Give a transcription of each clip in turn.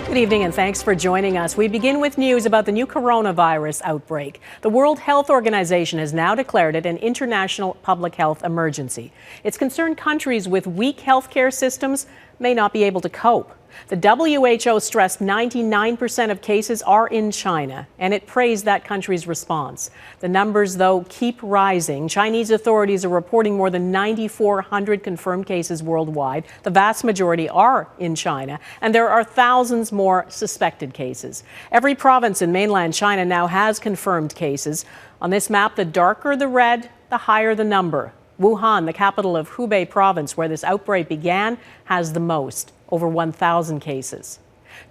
Good evening and thanks for joining us. We begin with news about the new coronavirus outbreak. The World Health Organization has now declared it an international public health emergency. It's concerned countries with weak healthcare systems may not be able to cope. The WHO stressed 99% of cases are in China, and it praised that country's response. The numbers, though, keep rising. Chinese authorities are reporting more than 9,400 confirmed cases worldwide. The vast majority are in China, and there are thousands more suspected cases. Every province in mainland China now has confirmed cases. On this map, the darker the red, the higher the number. Wuhan, the capital of Hubei province, where this outbreak began, has the most, over 1,000 cases.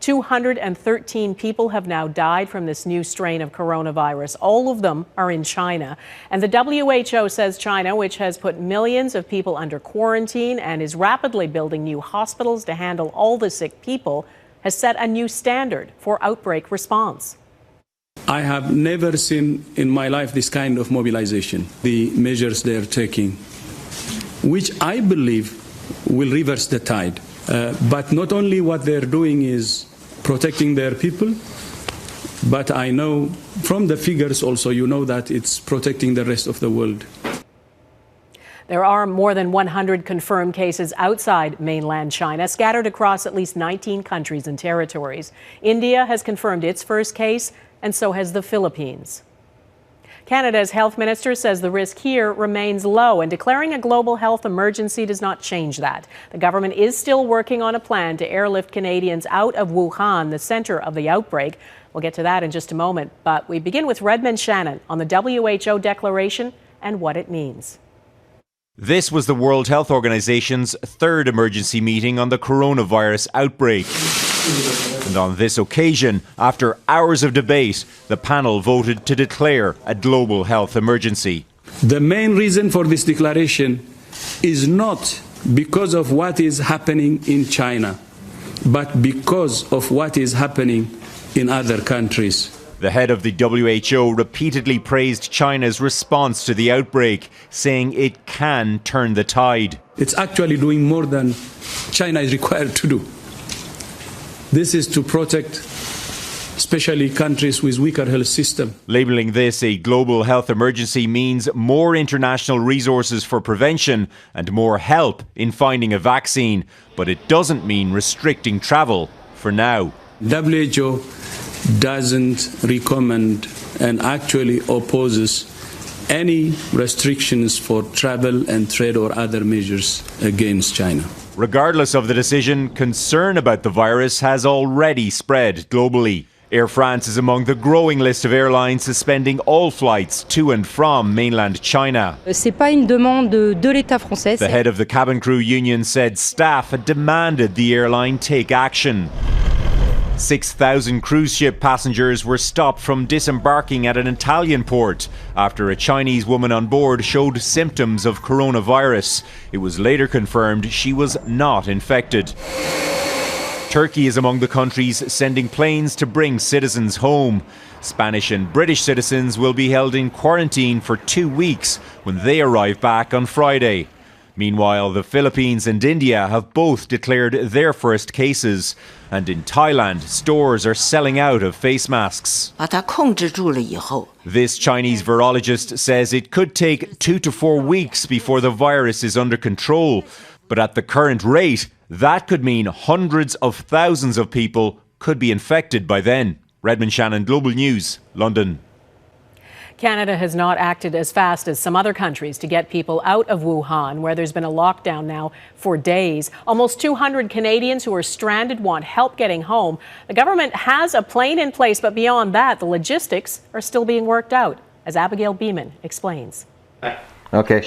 213 people have now died from this new strain of coronavirus. All of them are in China. And the WHO says China, which has put millions of people under quarantine and is rapidly building new hospitals to handle all the sick people, has set a new standard for outbreak response. I have never seen in my life this kind of mobilization, the measures they are taking, which I believe will reverse the tide. But not only what they're doing is protecting their people, but I know from the figures also, you know that it's protecting the rest of the world. There are more than 100 confirmed cases outside mainland China, scattered across at least 19 countries and territories. India has confirmed its first case, and so has the Philippines. Canada's health minister says the risk here remains low, and declaring a global health emergency does not change that. The government is still working on a plan to airlift Canadians out of Wuhan, the center of the outbreak. We'll get to that in just a moment, but we begin with Redmond Shannon on the WHO declaration and what it means. This was the World Health Organization's third emergency meeting on the coronavirus outbreak. And on this occasion, after hours of debate, the panel voted to declare a global health emergency. The main reason for this declaration is not because of what is happening in China, but because of what is happening in other countries. The head of the WHO repeatedly praised China's response to the outbreak, saying it can turn the tide. It's actually doing more than China is required to do. This is to protect especially countries with weaker health system. Labelling this a global health emergency means more international resources for prevention and more help in finding a vaccine. But it doesn't mean restricting travel for now. WHO doesn't recommend and actually opposes any restrictions for travel and trade or other measures against China. Regardless of the decision, concern about the virus has already spread globally. Air France is among the growing list of airlines suspending all flights to and from mainland China. C'est pas une demande de l'État français. The head of the cabin crew union said staff had demanded the airline take action. 6,000 cruise ship passengers were stopped from disembarking at an Italian port after a Chinese woman on board showed symptoms of coronavirus. It was later confirmed she was not infected. Turkey is among the countries sending planes to bring citizens home. Spanish and British citizens will be held in quarantine for 2 weeks when they arrive back on Friday. Meanwhile, the Philippines and India have both declared their first cases. And in Thailand, stores are selling out of face masks. This Chinese virologist says it could take 2 to 4 weeks before the virus is under control. But at the current rate, that could mean hundreds of thousands of people could be infected by then. Redmond Shannon, Global News, London. Canada has not acted as fast as some other countries to get people out of Wuhan, where there's been a lockdown now for days. Almost 200 Canadians who are stranded want help getting home. The government has a plane in place, but beyond that, the logistics are still being worked out, as Abigail Beeman explains. Okay.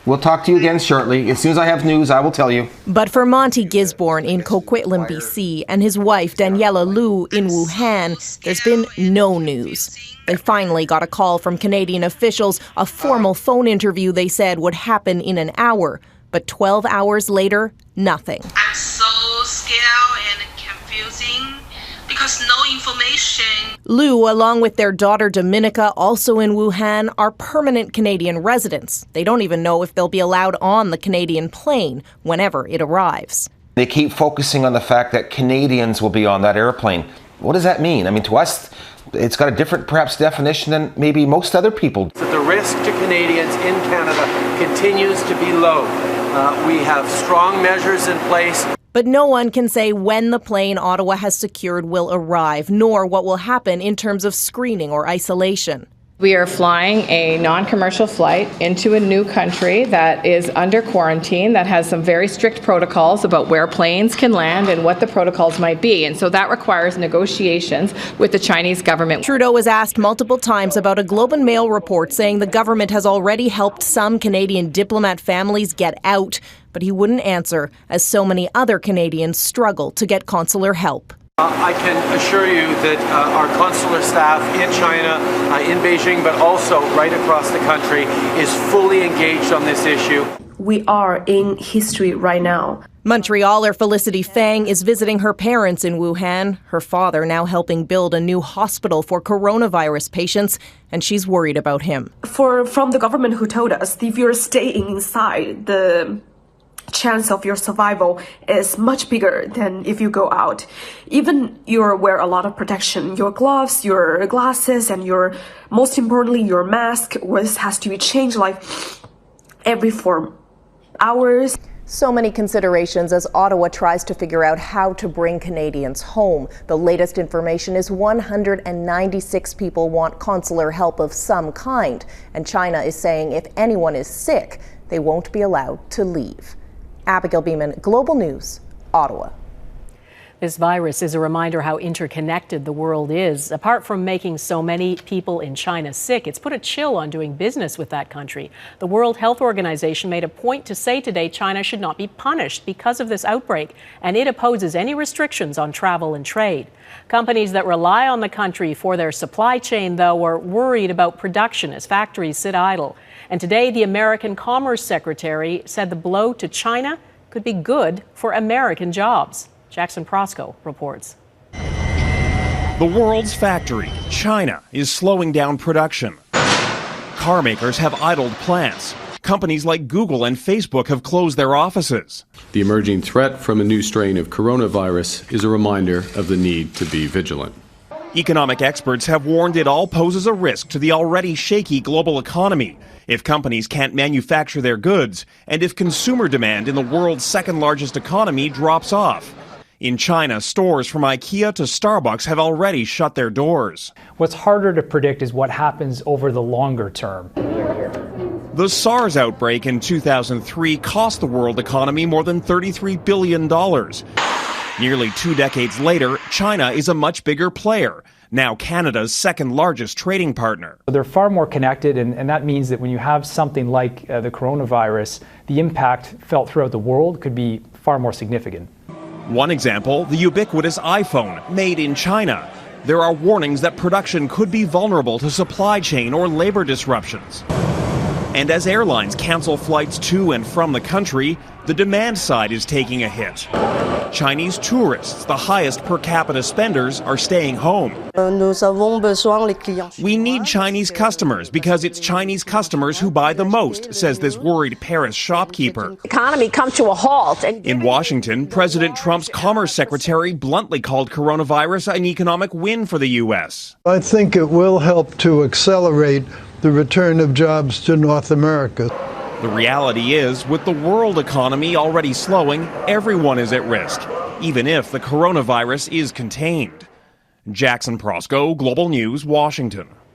We'll talk to you again shortly. As soon as I have news, I will tell you. But for Monty Gisborne in Coquitlam, BC, and his wife Daniela Liu in Wuhan, there's been no news. They finally got a call from Canadian officials, a formal phone interview they said would happen in an hour. But 12 hours later, nothing. I'm so scared and confusing because no information. Liu, along with their daughter Dominica, also in Wuhan, are permanent Canadian residents. They don't even know if they'll be allowed on the Canadian plane whenever it arrives. They keep focusing on the fact that Canadians will be on that airplane. What does that mean? I mean, to us, it's got a different, perhaps, definition than maybe most other people. The risk to Canadians in Canada continues to be low. We have strong measures in place. But no one can say when the plane Ottawa has secured will arrive, nor what will happen in terms of screening or isolation. We are flying a non-commercial flight into a new country that is under quarantine, that has some very strict protocols about where planes can land and what the protocols might be. And so that requires negotiations with the Chinese government. Trudeau was asked multiple times about a Globe and Mail report saying the government has already helped some Canadian diplomat families get out, but he wouldn't answer as so many other Canadians struggle to get consular help. I can assure you that our consular staff in China, in Beijing, but also right across the country, is fully engaged on this issue. We are in history right now. Montrealer Felicity Fang is visiting her parents in Wuhan. Her father now helping build a new hospital for coronavirus patients, and she's worried about him. From the government who told us, if you're staying inside, the chance of your survival is much bigger than if you go out. Even you wear a lot of protection, your gloves, your glasses, and most importantly, your mask has to be changed like every 4 hours. So many considerations as Ottawa tries to figure out how to bring Canadians home. The latest information is 196 people want consular help of some kind, and China is saying if anyone is sick, they won't be allowed to leave. Abigail Beeman, Global News, Ottawa. This virus is a reminder how interconnected the world is. Apart from making so many people in China sick, it's put a chill on doing business with that country. The World Health Organization made a point to say today China should not be punished because of this outbreak, and it opposes any restrictions on travel and trade. Companies that rely on the country for their supply chain, though, are worried about production as factories sit idle. And today, the American Commerce Secretary said the blow to China could be good for American jobs. Jackson Prosco reports. The world's factory, China, is slowing down production. Car makers have idled plants. Companies like Google and Facebook have closed their offices. The emerging threat from a new strain of coronavirus is a reminder of the need to be vigilant. Economic experts have warned it all poses a risk to the already shaky global economy if companies can't manufacture their goods and if consumer demand in the world's second largest economy drops off. In China, stores from IKEA to Starbucks have already shut their doors. What's harder to predict is what happens over the longer term. The SARS outbreak in 2003 cost the world economy more than $33 billion. Nearly 2 decades later, China is a much bigger player, now Canada's second largest trading partner. They're far more connected, and that means that when you have something like the coronavirus, the impact felt throughout the world could be far more significant. One example, the ubiquitous iPhone, made in China. There are warnings that production could be vulnerable to supply chain or labor disruptions. And as airlines cancel flights to and from the country, the demand side is taking a hit. Chinese tourists, the highest per capita spenders, are staying home. We need Chinese customers because it's Chinese customers who buy the most, says this worried Paris shopkeeper. Economy come to a halt. In Washington, President Trump's Commerce Secretary bluntly called coronavirus an economic win for the U.S. I think it will help to accelerate the return of jobs to North America. The reality is, with the world economy already slowing, everyone is at risk, even if the coronavirus is contained. Jackson Prosco, Global News, Washington.